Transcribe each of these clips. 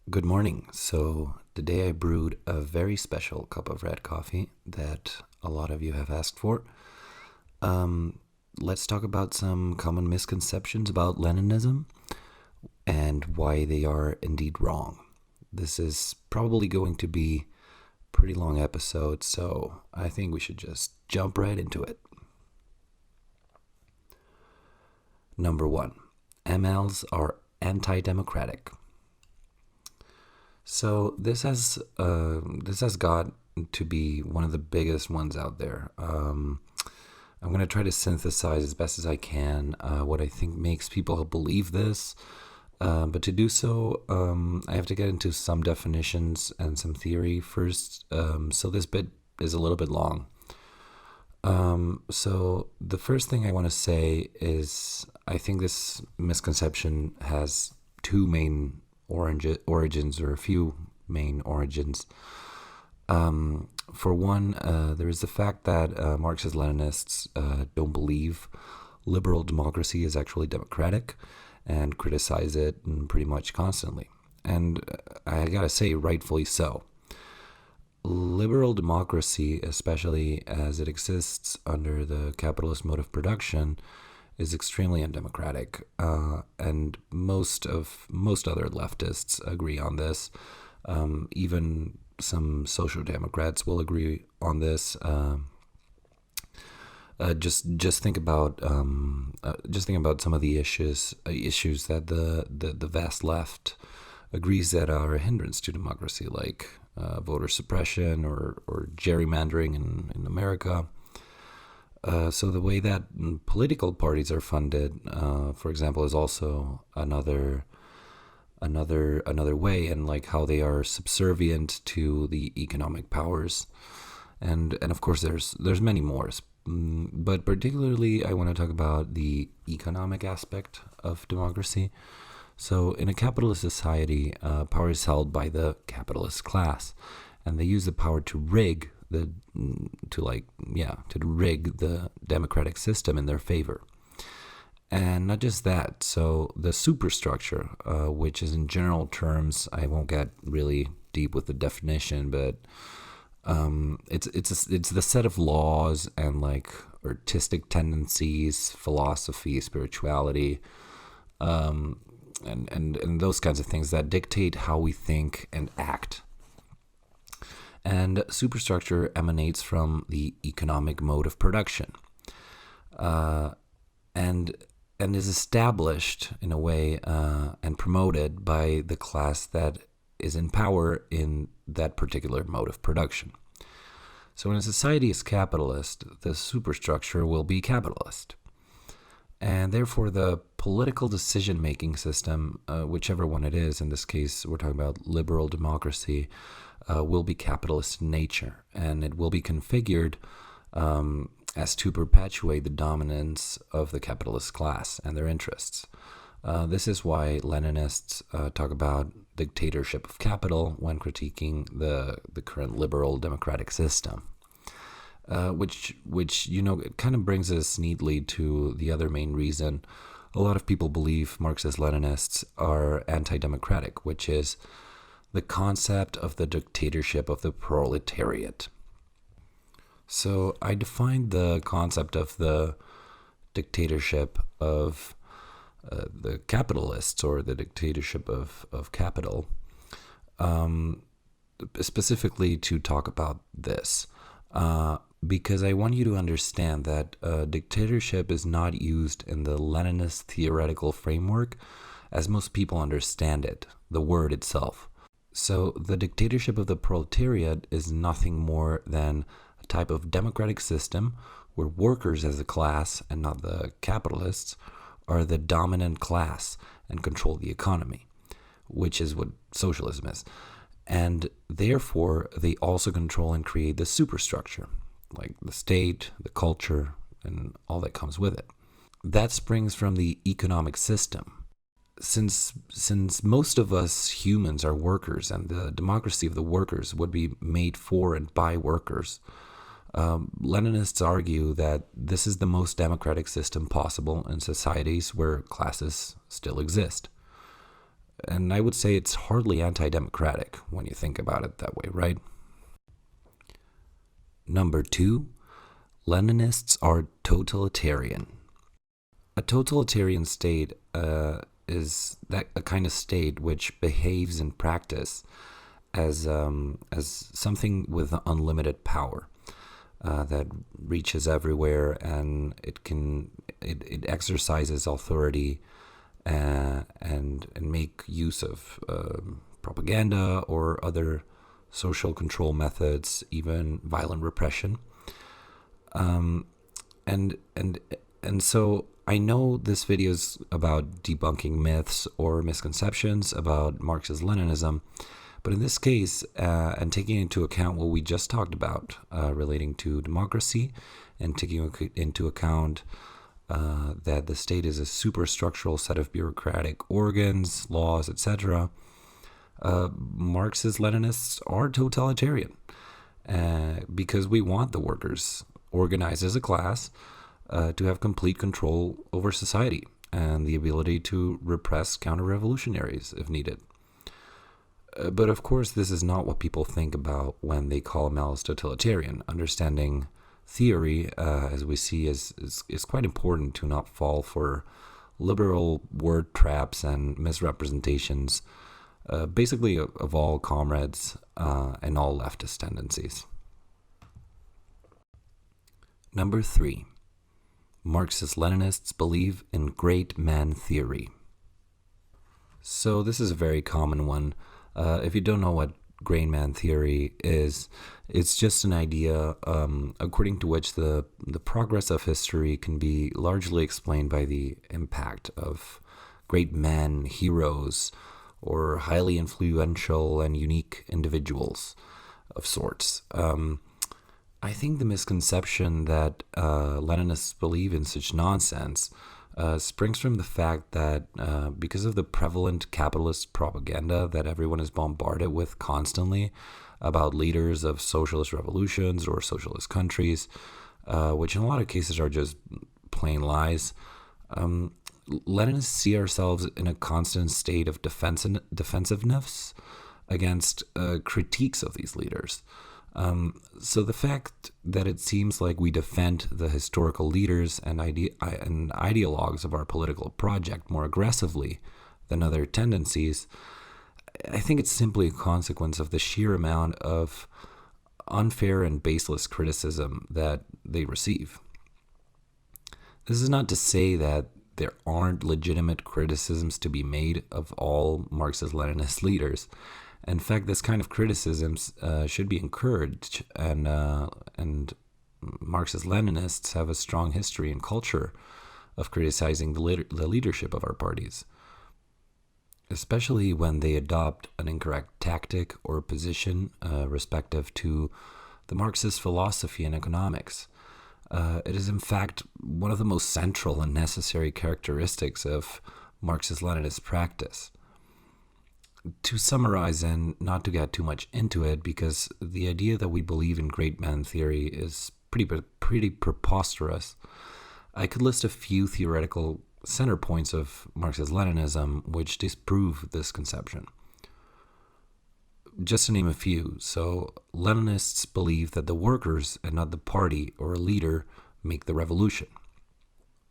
Good morning. So, today I brewed a very special cup of red coffee that a lot of you have asked for. Um, let's talk about some common misconceptions about Leninism and why they are indeed wrong. This is probably going to be a pretty long episode, so I think we should just jump right into it. Number one, MLs are anti-democratic. So this has got to be one of the biggest ones out there. I'm going to try to synthesize as best as I can what I think makes people believe this. But to do so, I have to get into some definitions and some theory first. So this bit is a little bit long. So the first thing I want to say is I think this misconception has two main origins, or a few main origins. For one, there is the fact that Marxist-Leninists don't believe liberal democracy is actually democratic and criticize it pretty much constantly. And I gotta say, rightfully so. Liberal democracy, especially as it exists under the capitalist mode of production, is extremely undemocratic, and most other leftists agree on this. Even some social democrats will agree on this. Just think about some of the issues that the vast left agrees that are a hindrance to democracy, like voter suppression or gerrymandering in America. So the way that political parties are funded, for example, is also another way, and like how they are subservient to the economic powers, and of course there's many more. But particularly, I want to talk about the economic aspect of democracy. So in a capitalist society, power is held by the capitalist class, and they use the power to rig the democratic system in their favor. And not just that, so the superstructure, which is in general terms, I won't get really deep with the definition, but it's the set of laws and like artistic tendencies, philosophy, spirituality, and those kinds of things that dictate how we think and act. And superstructure emanates from the economic mode of production, and is established in a way and promoted by the class that is in power in that particular mode of production. So when a society is capitalist, the superstructure will be capitalist. And therefore, the political decision-making system, whichever one it is, in this case, we're talking about liberal democracy, will be capitalist in nature, and it will be configured as to perpetuate the dominance of the capitalist class and their interests. This is why Leninists talk about dictatorship of capital when critiquing the current liberal democratic system. Which it kind of brings us neatly to the other main reason a lot of people believe Marxist-Leninists are anti-democratic, which is the concept of the dictatorship of the proletariat. So I defined the concept of the dictatorship of the capitalists, or the dictatorship of capital, specifically to talk about this. Because I want you to understand that dictatorship is not used in the Leninist theoretical framework as most people understand it, the word itself. So the dictatorship of the proletariat is nothing more than a type of democratic system where workers as a class, and not the capitalists, are the dominant class and control the economy, which is what socialism is. And therefore, they also control and create the superstructure, like the state, the culture, and all that comes with it. That springs from the economic system. Since most of us humans are workers, and the democracy of the workers would be made for and by workers, Leninists argue that this is the most democratic system possible in societies where classes still exist. And I would say it's hardly anti-democratic when you think about it that way, right? Number 2, Leninists are totalitarian. A totalitarian state is that a kind of state which behaves in practice as something with unlimited power that reaches everywhere, and it exercises authority and make use of propaganda or other social control methods, even violent repression. And so I know this video is about debunking myths or misconceptions about Marxist-Leninism, but in this case, and taking into account what we just talked about relating to democracy, and taking into account that the state is a superstructural set of bureaucratic organs, laws, etc., Marxist-Leninists are totalitarian because we want the workers organized as a class to have complete control over society and the ability to repress counter-revolutionaries if needed. But of course, this is not what people think about when they call a malice totalitarian. Understanding theory, as we see, is quite important to not fall for liberal word traps and misrepresentations, basically of all comrades and all leftist tendencies. Number 3. Marxist-Leninists believe in great man theory. So this is a very common one. If you don't know what great man theory is, it's just an idea according to which the progress of history can be largely explained by the impact of great men, heroes, or highly influential and unique individuals of sorts. I think the misconception that Leninists believe in such nonsense springs from the fact that because of the prevalent capitalist propaganda that everyone is bombarded with constantly about leaders of socialist revolutions or socialist countries, which in a lot of cases are just plain lies, Leninists see ourselves in a constant state of defensiveness against critiques of these leaders. So the fact that it seems like we defend the historical leaders and ideologues of our political project more aggressively than other tendencies, I think it's simply a consequence of the sheer amount of unfair and baseless criticism that they receive. This is not to say that there aren't legitimate criticisms to be made of all Marxist-Leninist leaders. In fact, this kind of criticisms should be encouraged, and Marxist-Leninists have a strong history and culture of criticizing the leadership of our parties, especially when they adopt an incorrect tactic or position respective to the Marxist philosophy and economics. It is, in fact, one of the most central and necessary characteristics of Marxist-Leninist practice. To summarize, and not to get too much into it, because the idea that we believe in great man theory is pretty preposterous, I could list a few theoretical center points of Marxist-Leninism which disprove this conception. Just to name a few, so Leninists believe that the workers and not the party or a leader make the revolution.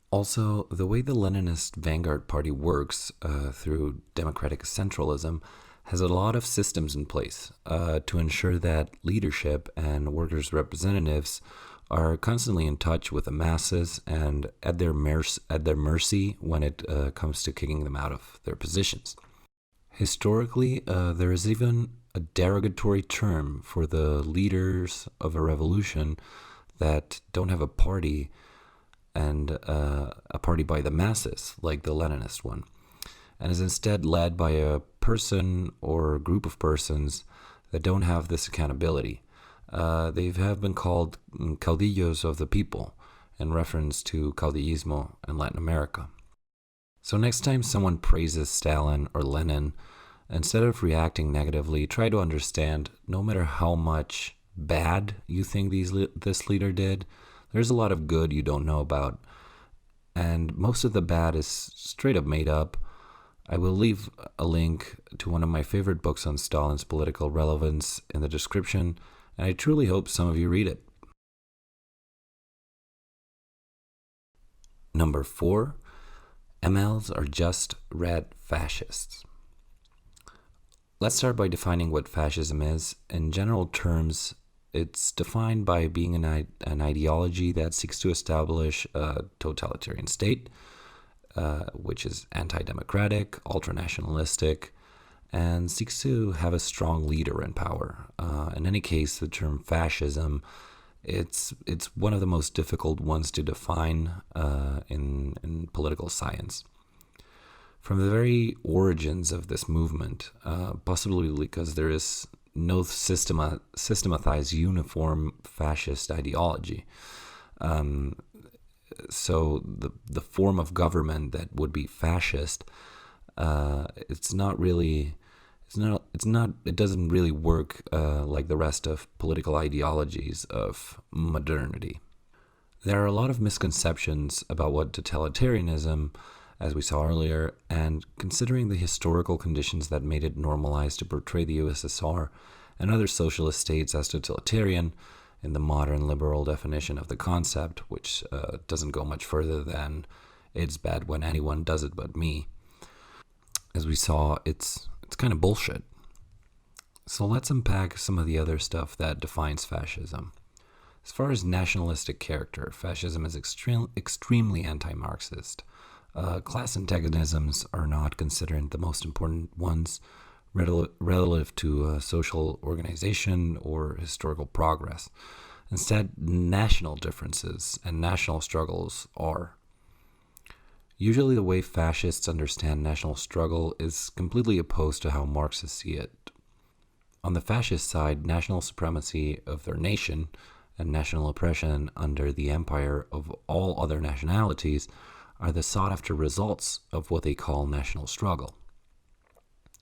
Also, the way the Leninist Vanguard Party works through democratic centralism has a lot of systems in place to ensure that leadership and workers' representatives are constantly in touch with the masses and at their mercy when it comes to kicking them out of their positions. Historically, there is even a derogatory term for the leaders of a revolution that don't have a party and a party by the masses, like the Leninist one, and is instead led by a person or group of persons that don't have this accountability. They have been called caudillos of the people, in reference to caudillismo in Latin America. So next time someone praises Stalin or Lenin, instead of reacting negatively, try to understand, no matter how much bad you think this leader did, there's a lot of good you don't know about, and most of the bad is straight up made up, I will leave a link to one of my favorite books on Stalin's political relevance in the description, and I truly hope some of you read it. Number 4, MLs are just red fascists. Let's start by defining what fascism is. In general terms, it's defined by being an ideology that seeks to establish a totalitarian state, which is antidemocratic, ultranationalistic, and seeks to have a strong leader in power. In any case, the term fascism, it's one of the most difficult ones to define in political science. From the very origins of this movement, possibly because there is no systematized uniform fascist ideology, so the form of government that would be fascist, it doesn't really work like the rest of political ideologies of modernity. There are a lot of misconceptions about what totalitarianism, as we saw earlier, and considering the historical conditions that made it normalized to portray the USSR and other socialist states as totalitarian in the modern liberal definition of the concept, which doesn't go much further than it's bad when anyone does it but me. As we saw, it's kind of bullshit. So let's unpack some of the other stuff that defines fascism. As far as nationalistic character, fascism is extremely anti-Marxist. Class antagonisms are not considered the most important ones relative to social organization or historical progress. Instead, national differences and national struggles are. Usually the way fascists understand national struggle is completely opposed to how Marxists see it. On the fascist side, national supremacy of their nation and national oppression under the empire of all other nationalities are the sought-after results of what they call national struggle.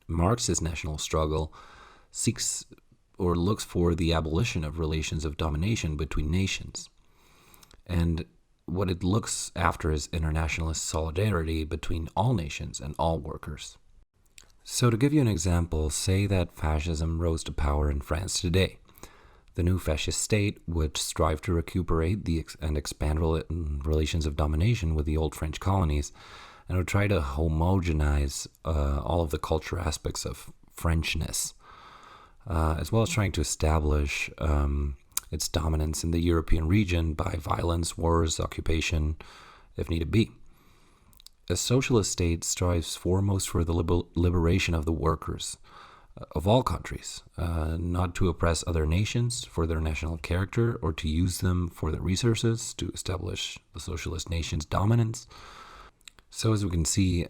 Marxist national struggle seeks or looks for the abolition of relations of domination between nations. And what it looks after is internationalist solidarity between all nations and all workers. So to give you an example, say that fascism rose to power in France today. The new fascist state would strive to recuperate and expand relations of domination with the old French colonies, and would try to homogenize all of the cultural aspects of Frenchness, as well as trying to establish its dominance in the European region by violence, wars, occupation, if need be. A socialist state strives foremost for the liberation of the workers of all countries, not to oppress other nations for their national character or to use them for their resources to establish the socialist nation's dominance. So as we can see,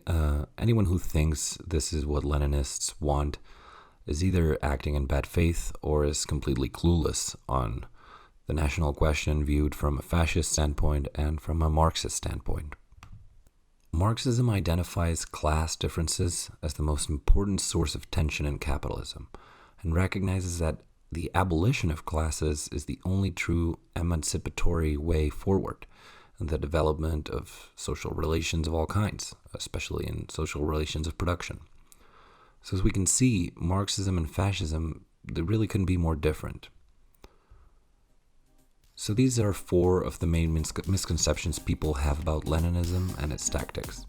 anyone who thinks this is what Leninists want is either acting in bad faith or is completely clueless on the national question viewed from a fascist standpoint and from a Marxist standpoint. Marxism identifies class differences as the most important source of tension in capitalism and recognizes that the abolition of classes is the only true emancipatory way forward in the development of social relations of all kinds, especially in social relations of production. So as we can see, Marxism and fascism, they really couldn't be more different. So these are 4 of the main misconceptions people have about Leninism and its tactics.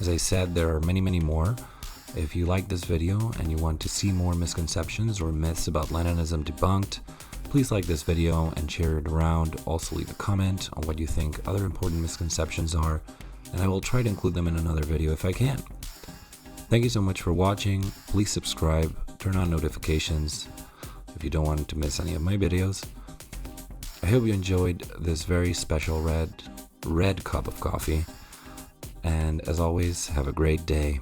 As I said, there are many, many more. If you like this video and you want to see more misconceptions or myths about Leninism debunked, please like this video and share it around. Also leave a comment on what you think other important misconceptions are, and I will try to include them in another video if I can. Thank you so much for watching. Please subscribe, turn on notifications if you don't want to miss any of my videos. I hope you enjoyed this very special red cup of coffee, and as always, have a great day.